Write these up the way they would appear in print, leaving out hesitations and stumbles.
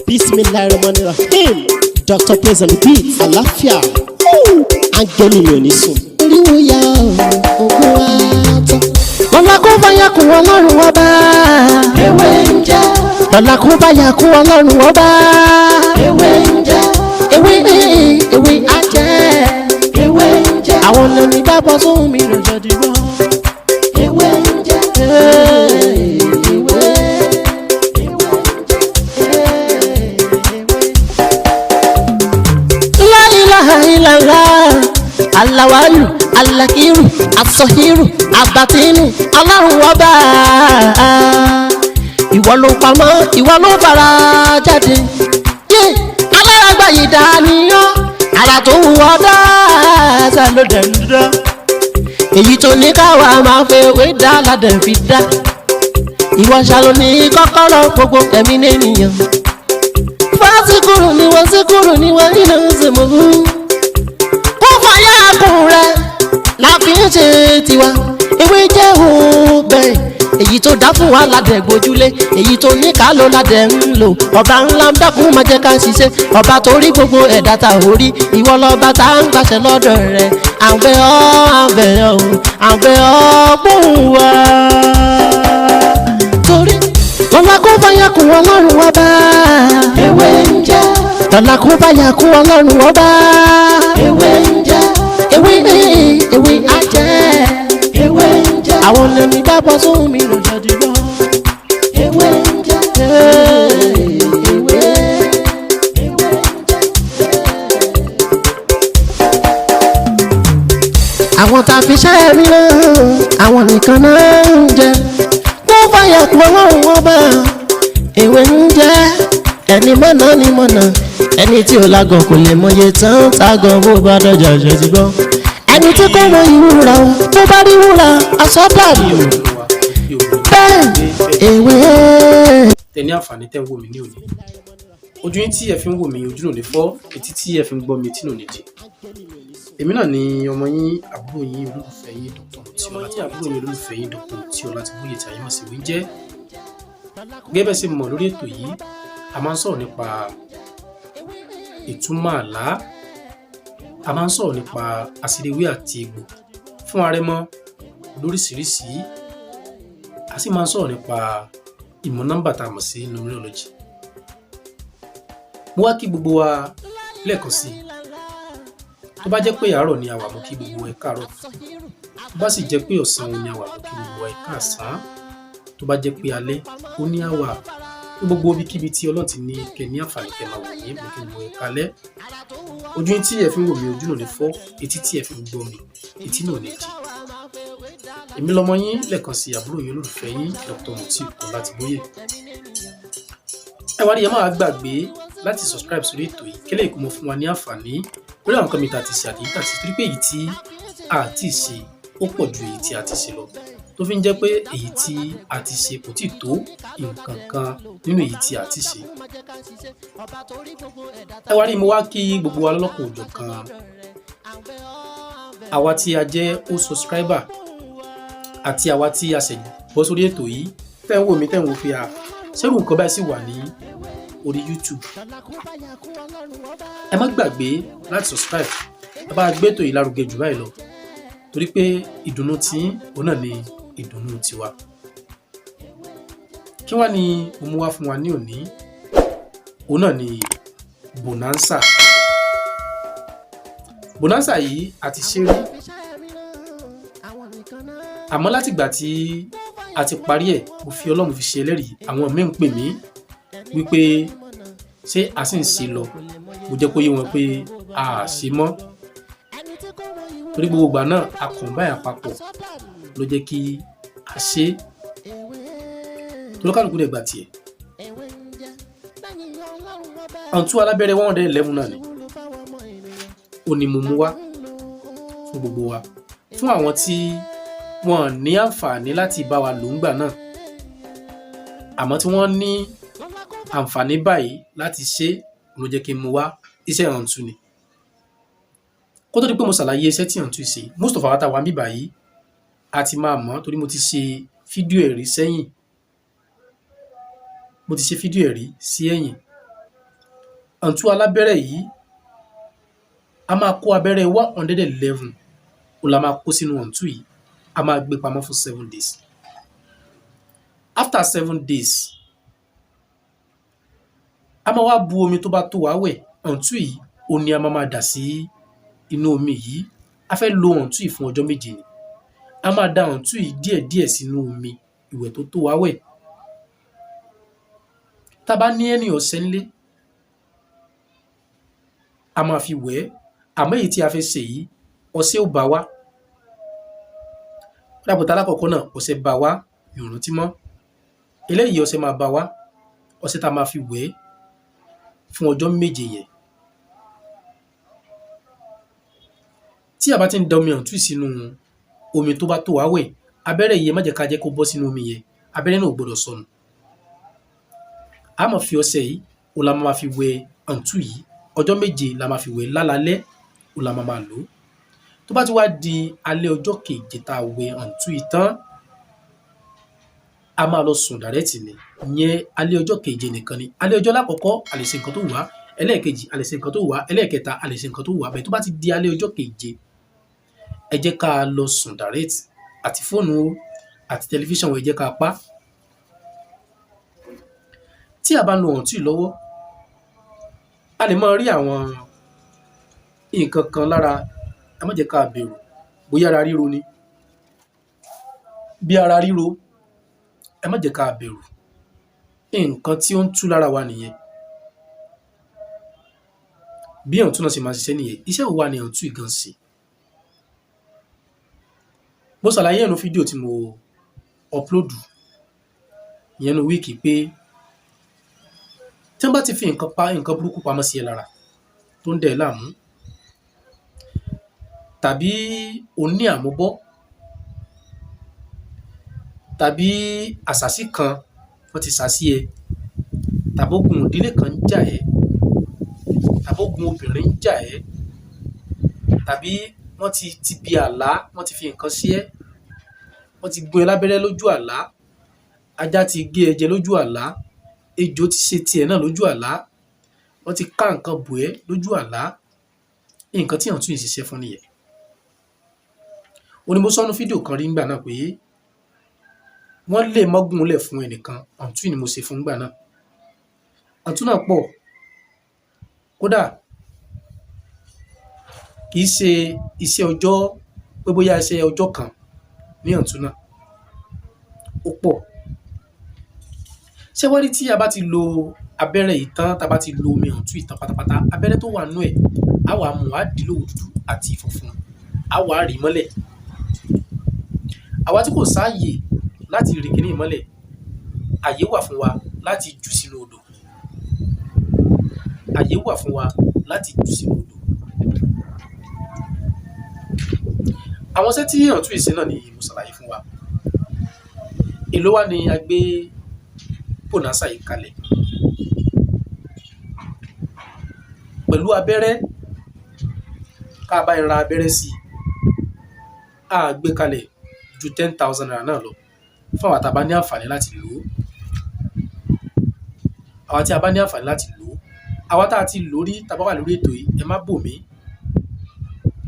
Bismillahirrahmanirrahim. Dr. Praise on the beat. Àlàáfíà. Áńgẹ́lì mi ò ní sùn. Oríwo ya ògùn wa tán. Lọ́la kó bá yà kún Ọlọ́run ọba. Ewé ń jẹ́. Lọ́la kó bá yà kún Ọlọ́run ọba. Ewé ń jẹ́. Ewé á jẹ́. Ewé ń jẹ́. Àwọn lẹ́ni bá bọ́ sóhun mi lọ́jọ́ dìbò. Ewé ń jẹ́. Alawalu, alakiru, asọhiru, abatinu, Ọlọ́run ọba. Ìwọ ló pamọ́, ìwọ ló fara jáde. Alárágbá yìí dániyàn, ara tó wù ọ́ dáadáa ló dẹ̀ ń dá. Èyí tó ní káwa máa fẹ́ wé dá ládẹ̀ fi dá. Ìwọ ṣàlò ní kọ́kọ́rọ́ gbogbo ẹ̀mí nìyẹn. Fásikúrò ni wọ́n síkúrò ni wọ́n nínú ìsèmọ̀gù. La fi ń ṣe tiwa ewé jẹ́ òbẹ̀ èyí tó dá fún wa ládẹ̀ gbójúlé èyí tó ní ká ló ládẹ̀ ń lò ọba ńlá ń dákun má jẹ́ ká ṣiṣẹ́ ọba tó rí gbogbo ẹ̀dá ta orí ìwọ lọ́ba tá ń gbàṣẹ lọ́dọ̀ rẹ̀ àbẹ̀ ọ́ gbóhùn wa. torí lọ́la kó bá yà kún Ọlọ́run ọba. Ewé ń jẹ́. Lọ́la kó bá yà kún Ọlọ́run ọba. Ewé ń jẹ́. Ewé á jẹ́. Ewé ń jẹ́. Àwọn lẹ́ni bá bọ́ sóhun mi lọ́jọ́ dìbò. Ewé ń jẹ́. Ewé ń jẹ́. Àwọn tá a fi ṣẹ́ mi náà àwọn nìkan náà ń jẹ. Wọ́n fàyà kún Ọlọ́run ọba. Ewé ń jẹ́. Ẹni mọ̀nà ni mọ̀nà. Ẹni tí ò lágọ̀ kò lè mọye tán tágọ̀ bó bá dọ̀jà ṣe ti gbọ́. Ẹni tí kò mọ ìwúra o tó bá rí wúra àsọdà mi ò bẹ́ẹ̀ ewé. Tẹ ní àǹfààní tẹ́ ń wò mí ní òní. Ojú yín tí ẹ fi ń wò mí ojú náà ní fọ́, etí tí ẹ fi ń gbọ́ mi etí náà ní jẹ. Èmi náà ni ọmọ yín àbúrò yín olólùfẹ́ yín Dr. Láti àbúrò yín olólùfẹ́ yín Dr. Láti bóyè tí ayé mọ̀ sí wí jẹ́. Gẹ́gẹ́ bẹ́ẹ̀ sì mọ̀ lórí ètò yìí a máa ń sọ̀rọ̀ nípa ìtumọ̀ àlá, a máa ń sọ̀rọ̀ nípa àṣírí àti egbò fún arẹmọ lóríṣiríṣi, a sì máa ń sọ̀rọ̀ nípa ìmọ̀ nọ́mbà tá a mọ̀ sí numerology. Mo wá kí gbogbo wa lẹ́ẹ̀kan sí i. Tó bá jẹ́ pé àárọ̀ ni a wà mo kí gbogbo ẹ káàárọ̀, tó bá sì jẹ́ pé ọ̀sán ni a wà mo kí gbogbo ẹ káàsán, tó bá jẹ́ pé alẹ́ ó ní a wà gbogbo ibikíbi tí Ọlọ́run ti ní kẹ́ ní àǹfààní kẹ́ máa wò ní mo kí gbogbo ẹ kálẹ́. Ojú tí ẹ fi ń wò mí ojú náà ní fọ́, etí tí ẹ fi ń gbọ́ mi etí náà ní jì. Èmi lọmọ yín lẹ́ẹ̀kan sí àbúrò yín olólùfẹ́ yín Dr. Láti bóyè. Ẹ wá rí ẹ máa gbàgbé láti subscribe sórí ètò yìí kẹ́lẹ́ ìkó mọ fún wa ní àǹfààní lórí àwọn kan mi tá a ti ṣe àti ìta ti torí pé èyí tí a ti ṣe ó pọ̀ ju èyí tí a ti ṣe lọ tó fi ń jẹ́ pé èyí tí a ti ṣe kò tíì tó nǹkan kan nínú èyí tí a ti ṣe. Ẹ wá rí mo wá kí gbogbo wa lọ́lọ́kọ̀ òjọ̀ kan àwa tí a jẹ́ host subscriber àti àwa tí a ṣẹ̀ bọ́ sórí ètò yìí tẹ́ ń wò mí tẹ́ ń wò fi ṣẹ́rù nǹkan báyìí sì wà ní orí YouTube. Ẹ má gbàgbé láti subscribe ẹ bá gbé ètò yìí lárugẹ jù báyìí lọ torí pé ìdùnnú tí òun náà ni ìdùnnú tiwa. Kí wá ni mo mú wá fún wa ní òní? Òun náà ni bonanza. Bonanza yìí a ti ṣe rí àmọ́ láti ìgbà tí a ti parí ẹ̀ mo fi Ọlọ́run fi ṣe ẹlẹ́rìí àwọn míì ń pè mí wípé ṣé a sì ń ṣe lọ, mo jẹ́ kó yé wọn pé a ṣe mọ́ torí gbogbo ìgbà náà a kàn báyà papọ̀ ló jẹ́ kí a ṣe tó kálukú dẹ̀ gbà tiẹ̀. Àǹtú alábẹ́rẹ́ 111 náà ni ó ní mo mú wá fún gbogbo wa fún àwọn tí wọ́n ní àǹfààní láti bá wa lò ń gbà náà àmọ́ tí wọ́n ní àǹfààní báyìí láti ṣe ló jẹ́ kí n mú wá. Iṣẹ́ àǹtú ni kó tó di pé mo ṣàlàyé iṣẹ́ tí àǹtú ṣe most of our táwa ń bíbà yìí a ti máa mọ̀ torí mo ti ṣe fídíò ẹ̀rí sẹ́yìn, mo ti ṣe fídíò ẹ̀rí sí ẹ̀yìn ọ̀ǹtú alábẹ́rẹ́ yìí a máa kó abẹ́rẹ́ 111 ó la máa kó sínú ọ̀ǹtú yìí, a máa gbé pamọ́ fún 7 days. After 7 days a máa wá bu omi tó bá tó wá wẹ̀. ọ̀ǹtú yìí ó ní a máa dà sí inú omi yìí. A fẹ́ lo ọ̀ǹtú yìí fún ọjọ́ 7 ni. A máa da ọ̀ǹtú yìí díẹ̀díẹ̀ sínú omi ìwẹ̀ tó tó wá wẹ̀. Tá bá ní ẹni ọṣẹ nílé a máa fi wẹ̀, àmọ́ èyí tí a fẹ́ ṣe yìí ọṣẹ ò bá wá. Lápòtá alákọ̀ọ́kọ́ náà ọṣẹ bá wá, mi ò rántí mọ́. Eléyìí ọṣẹ máa bá wá, ọṣẹ tá máa fi wẹ̀ fún ọjọ́ 7 yẹn. Tí a bá ti ń da omi ọ̀ǹtú sínú omi tó bá tó wá wẹ̀, abẹ́rẹ́ yìí má jẹ́ ká jẹ́ kó bọ́ sínú omi yẹn, abẹ́rẹ́ náà ò gbọdọ̀ sọnù. A máa fi ọṣẹ yìí ó la máa fi wẹ̀ ọ̀ǹtú yìí, ọjọ́ 7 la máa fi wẹ̀ lálalẹ́ ó la máa lò. Tó bá ti wá di alẹ́ ọjọ́ 7 tá a wẹ̀ ọ̀ǹtú yìí tán, a máa lọ sùn dàrẹ́tì ni. Ìyẹn alẹ́ ọjọ́ 7 nìkan ni. Alẹ́ ọjọ́ lákọ̀ọ́kọ́ a lè ṣe nǹkan tó wù wá, ẹlẹ́ẹ̀kejì a lè ṣe nǹkan tó wù wá, ẹlẹ́ẹ̀kẹta a lè ṣe nǹkan tó wù wá. Bẹ́ẹ̀ tó bá ti di alẹ́ ọjọ́ 7, ẹ jẹ́ ká lọ sùn dàrẹ́tì, àti fóònù àti tẹlifíṣàn ẹ jẹ́ ká pa. Tí a bá ń lo ọ̀ǹtú yìí lọ́wọ́, a lè máa rí àwọn nǹkan kan lára. Ẹ má jẹ́ ká bẹ̀rù bóyá ara ríro ni. Bí ara ríro, ẹ má jẹ́ ká bẹ̀rù. Nǹkan tí ó ń tú lára wa nìyẹn. Bí ọ̀ǹtú náà ṣe máa ṣiṣẹ́ nìyẹn. Iṣẹ́ wo wá ni ọ̀ǹtú yìí gan ṣe? Mo ṣàlàyé nínú fídíò tí mo upload ìyẹn nínú wíìkì pé tí wọ́n bá ti fi nǹkan burúkú pamọ́ sí ẹ lára tó ń dẹ̀ ẹ́ láàmú, tàbí o ní àmúbọ́, tàbí àṣàsí kan wọ́n ti ṣàsí ẹ, tàbí ogun ìdílé kan ń jà ẹ́, tàbí ogun obìnrin ń jà ẹ́, tàbí wọ́n ti bí àlá, wọ́n ti fi nǹkan sí ẹ́, wọ́n ti gún ẹ lábẹ́rẹ́ lójú àlá, ajá ti gé ẹ jẹ lójú àlá, ejò ti ṣe tiẹ̀ náà lójú àlá, wọ́n ti ká nǹkan bò ẹ́ lójú àlá. Nǹkan tí ọ̀ǹtú yìí ṣiṣẹ́ fún nìyẹn. Ó ní mo sọ nínú fídíò kan rí ńgbà náà pé wọ́n lè mọ́gùn lẹ̀ fún ẹnìkan, ọ̀ǹtú yìí ni mo ṣe fún ńgbà náà. ọ̀ǹtú náà pọ̀, kódà kì í ṣe iṣẹ́ ọjọ́ pé bóyá iṣẹ́ ọjọ́ kan ní ọ̀ǹtú náà, ó pọ̀. Ṣé wá rí tí a bá ti lo abẹ́rẹ́ yìí tán, tá a bá ti lo omi ọ̀ǹtú yìí tán pátápátá, abẹ́rẹ́ tó wà nínú ẹ̀ á wà mú, á dì lówu dúdú àti funfun, á wà rì mọ́lẹ̀. Àwa tí kò sáàyè láti rì kíní mọ́lẹ̀, àyè wà fún wa láti jù sínú odò. Àyè wà fún wa láti jù sínú odò. Àwọn iṣẹ́ tí ọ̀ǹtú yìí ṣe náà ni mo ṣàlàyé fún wa. Èló wá ni a gbé pònásà yìí kalẹ̀ pẹ̀lú abẹ́rẹ́. Ká bá ra abẹ́rẹ́ sí i, a gbé kalẹ̀ ju 10,000 naira náà lọ fún àwa tá a bá ní àǹfààní láti lò ó. Àwa tí a bá ní àǹfààní láti lò ó, àwa tá a ti lò rí, tá a bá wà lórí ètò yìí, ẹ má bò mí,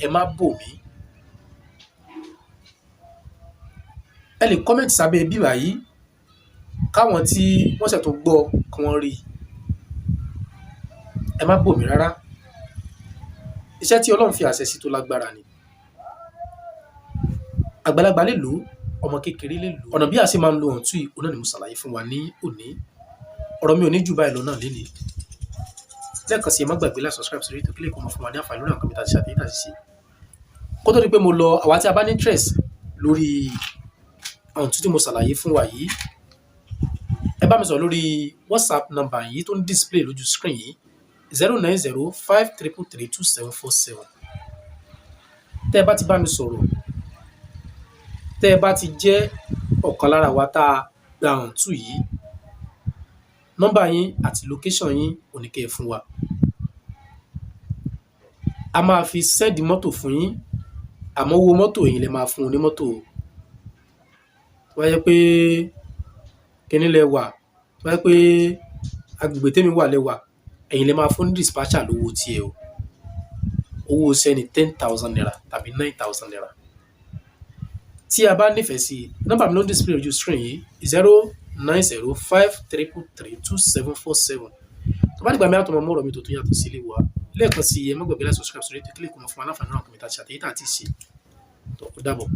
ẹ má bò mí. Ẹ lè kọ́mẹ̀ntì sábẹ́ bíbà yìí káwọn tí wọ́n ṣẹ̀ tó gbọ́ kí wọ́n rí. Ẹ má bò mí rárá. Iṣẹ́ tí Ọlọ́run fi àṣẹ sí tó lágbára ni. Àgbàlagbà lè lò ó, ọmọ kékeré lè lò ó. Ọ̀nà bí a ṣe máa ń lo ọ̀ǹtú yìí, òun náà ni mo ṣàlàyé fún wa ní òní. Ọ̀rọ̀ mi ò ní jù báyìí lọ náà lénìí. Lẹ́ẹ̀kan sí, ẹ má gbàgbé láti subscribe sórí ètò kílẹ̀ kó mọ̀ fún wa ní àǹfààní lórí àwọn kọ̀mítà àti ṣàtẹ̀yìn àti ṣe. Kó tó di pé mo lọ, àwa tí a bá ní interest lórí ọ̀ǹtú tí mo ṣàlàyé fún wa yìí, ẹ bá mi sọ̀rọ̀ lórí WhatsApp number yìí tó ń display lójú screen yìí, 09053332747. Tẹ́ ẹ bá ti bá mi sọ̀rọ̀, tẹ́ ẹ bá ti jẹ́ ọ̀kan lára wa tá a gba ọ̀ǹtú yìí, nọ́mbà yín àti location yín ò ní kẹ́ ẹ fún wa. A máa fi sẹ́ẹ̀dì mọ́tò fún yín, àmọ́ owó mọ́tò yín lè máa fún onímọ́tò. Wọ́n yẹ pé kíní lẹ wà, wọ́n yẹ pé agbègbè tèmi wà lẹ wà, ẹ̀yin lè máa fún dispatcher lówó tiẹ̀ o. Owó iṣẹ́ ni 10,000 naira tàbí 9,000 naira. Tí a bá nífẹ̀ẹ́ sí nọ́mbà mi ló ń display ojú screen yìí 09053332747. Tó bá dìgbà mi àtọmọ mọ́rọ̀ mi tó tún yàtọ̀ sí ilé wa lẹ́ẹ̀kan sí ẹ má gbàgbé láti subscribe sórí ètò kílíkù mọ́ fún aláǹfààní náà kọ̀mẹ́tà àti àtẹ̀yítà àti ìṣe tó kó dàbọ̀.